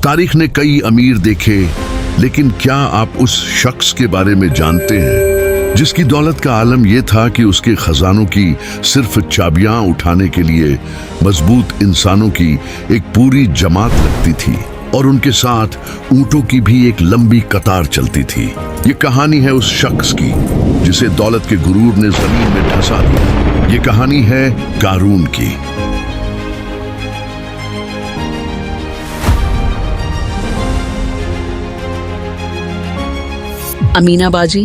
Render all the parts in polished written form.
तारीख ने कई अमीर देखे, लेकिन क्या आप उस शख्स के बारे में जानते हैं जिसकी दौलत का आलम यह था कि उसके खजानों की सिर्फ चाबियां उठाने के लिए मजबूत इंसानों की एक पूरी जमात लगती थी और उनके साथ ऊंटों की भी एक लंबी कतार चलती थी। ये कहानी है उस शख्स की जिसे दौलत के गुरूर ने जमीन में धंसा दिया। ये कहानी है कारून की। अमीना बाजी,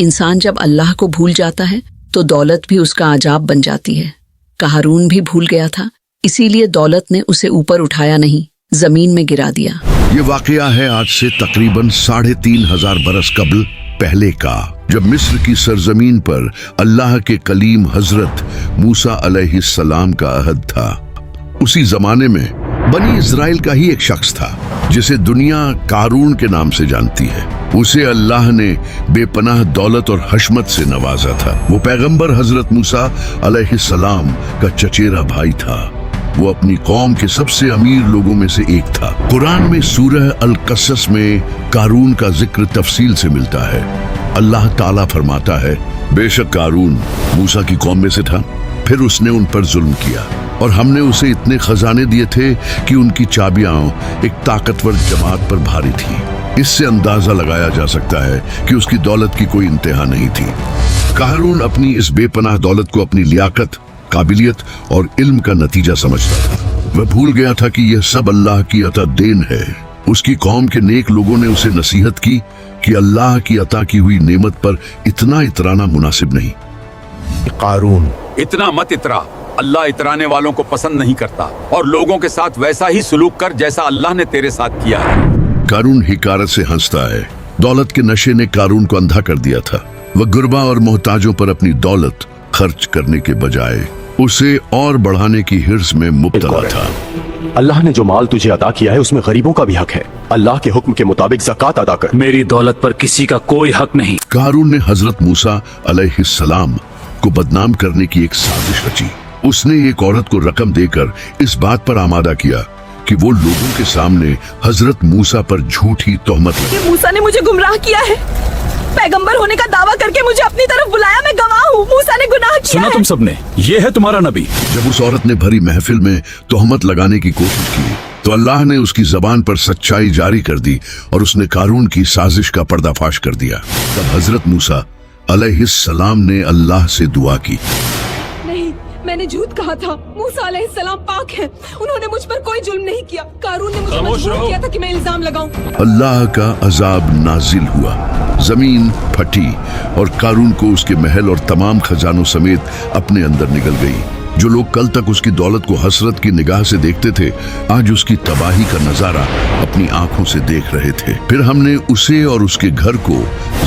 इंसान जब अल्लाह को भूल जाता है तो दौलत भी उसका अजाब बन जाती है। कारून भी भूल गया था, इसीलिए दौलत ने उसे ऊपर उठाया नहीं, जमीन में गिरा दिया। ये वाकया है आज से तकरीबन 3,500 बरस कबल पहले का, जब मिस्र की सरजमीन पर अल्लाह के कलीम हजरत मूसा अलैहिस्सलाम का अहद था। उसी जमाने में बनी इजराइल का ही एक शख्स था जिसे दुनिया कारून के नाम से जानती है। उसे अल्लाह ने बेपनाह दौलत और हशमत से नवाजा था। वो पैगंबर हजरत मूसा अलैहिस्सलाम का चचेरा भाई था। वो अपनी कौम के सबसे अमीर लोगों में से एक था। कुरान में सूरह अल-कसस में कारून का जिक्र तफसील से मिलता है। अल्लाह ताला फरमाता है, बेशक कारून मूसा की कौम में से था, फिर उसने उन पर जुल्म किया और हमने उसे इतने खजाने दिए थे कि उनकी चाबियां एक ताकतवर जमात पर भारी थी। इससे अंदाजा लगाया जा सकता है कि उसकी दौलत की कोई इंतहा नहीं थी। कारून अपनी इस बेपनाह दौलत को अपनी लियाकत, काबिलियत और इल्म का नतीजा समझता था। वह भूल गया था कि यह सब अल्लाह की अता देन है। उसकी कौम के नेक लोगों ने उसे नसीहत की कि अल्लाह की अता की हुई नेमत पर इतना इतराना मुनासिब नहीं। कारून, इतना मत इतरा, अल्लाह इतराने वालों को पसंद नहीं करता, और लोगों के साथ वैसा ही सुलूक कर जैसा अल्लाह ने तेरे साथ किया है। कारून हिकारत से हंसता है। दौलत के नशे ने कारून को अंधा कर दिया था। वह गुरबा और मोहताजों पर अपनी दौलत खर्च करने के बजाय उसे और बढ़ाने की हिर्स में मुब्तला था। अल्लाह ने जो माल तुझे अता किया है उसमें गरीबों का भी हक है। अल्लाह के हुक्म के मुताबिक ज़कात अदा कर। मेरी दौलत पर किसी का कोई हक नहीं। कारून ने हजरत मूसा अलैहिस्सलाम को बदनाम करने की एक साजिश रची। उसने एक औरत को रकम देकर इस बात पर आमादा किया कि वो लोगों के सामने हजरत मूसा पर झूठी तोहमत लगाए। मूसा ने मुझे गुमराह किया है, पैगंबर होने का दावा करके मुझे अपनी तरफ बुलाया। मैं गवाह हूँ, मूसा ने गुनाह किया सुना है। तुम सबने, ये है तुम्हारा नबी। जब उस औरत ने भरी महफिल में तोहमत लगाने की कोशिश की तो अल्लाह ने उसकी जबान पर सच्चाई जारी कर दी और उसने कारून की साजिश का पर्दाफाश कर दिया। तब हजरत मूसा अलैहिस्सलाम ने अल्लाह से दुआ की, नहीं, मैंने झूठ कहा था। मूसा अलैहिस्सलाम पाक हैं, उन्होंने मुझ पर कोई जुल्म नहीं किया। कारून ने मुझे मजबूर किया था कि मैं इल्जाम लगाऊं। अल्लाह का अजाब नाजिल हुआ, जमीन फटी और कारून को उसके महल और तमाम खजानों समेत अपने अंदर निगल गई। जो लोग कल तक उसकी दौलत को हसरत की निगाह से देखते थे, आज उसकी तबाही का नजारा अपनी आंखों से देख रहे थे। फिर हमने उसे और उसके घर को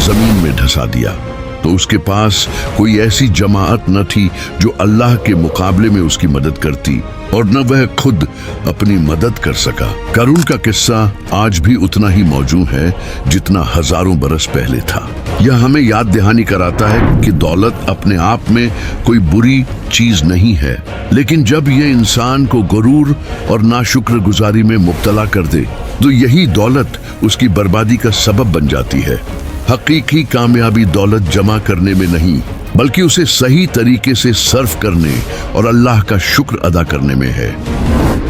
जमीन में धंसा दिया तो उसके पास कोई ऐसी जमाअत न थी जो अल्लाह के मुकाबले में उसकी मदद करती, और न वह खुद अपनी मदद कर सका। कारून का किस्सा आज भी उतना ही मौजूद है जितना हजारों बरस पहले था। यह हमें याद दहानी कराता है कि दौलत अपने आप में कोई बुरी चीज नहीं है, लेकिन जब यह इंसान को गुरूर और नाशुक्र गुजारी में मुब्तला कर दे तो यही दौलत उसकी बर्बादी का सबब बन जाती है। हकीकी कामयाबी दौलत जमा करने में नहीं, बल्कि उसे सही तरीके से सर्व करने और अल्लाह का शुक्र अदा करने में है।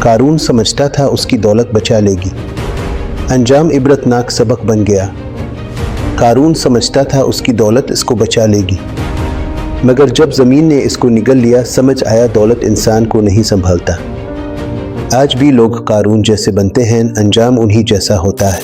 कारून समझता था उसकी दौलत बचा लेगी, अंजाम इबरतनाक सबक बन गया। कारून समझता था उसकी दौलत इसको बचा लेगी, मगर जब ज़मीन ने इसको निगल लिया, समझ आया दौलत इंसान को नहीं संभालता। आज भी लोग कारून जैसे बनते हैं, अंजाम उन्हीं जैसा होता है।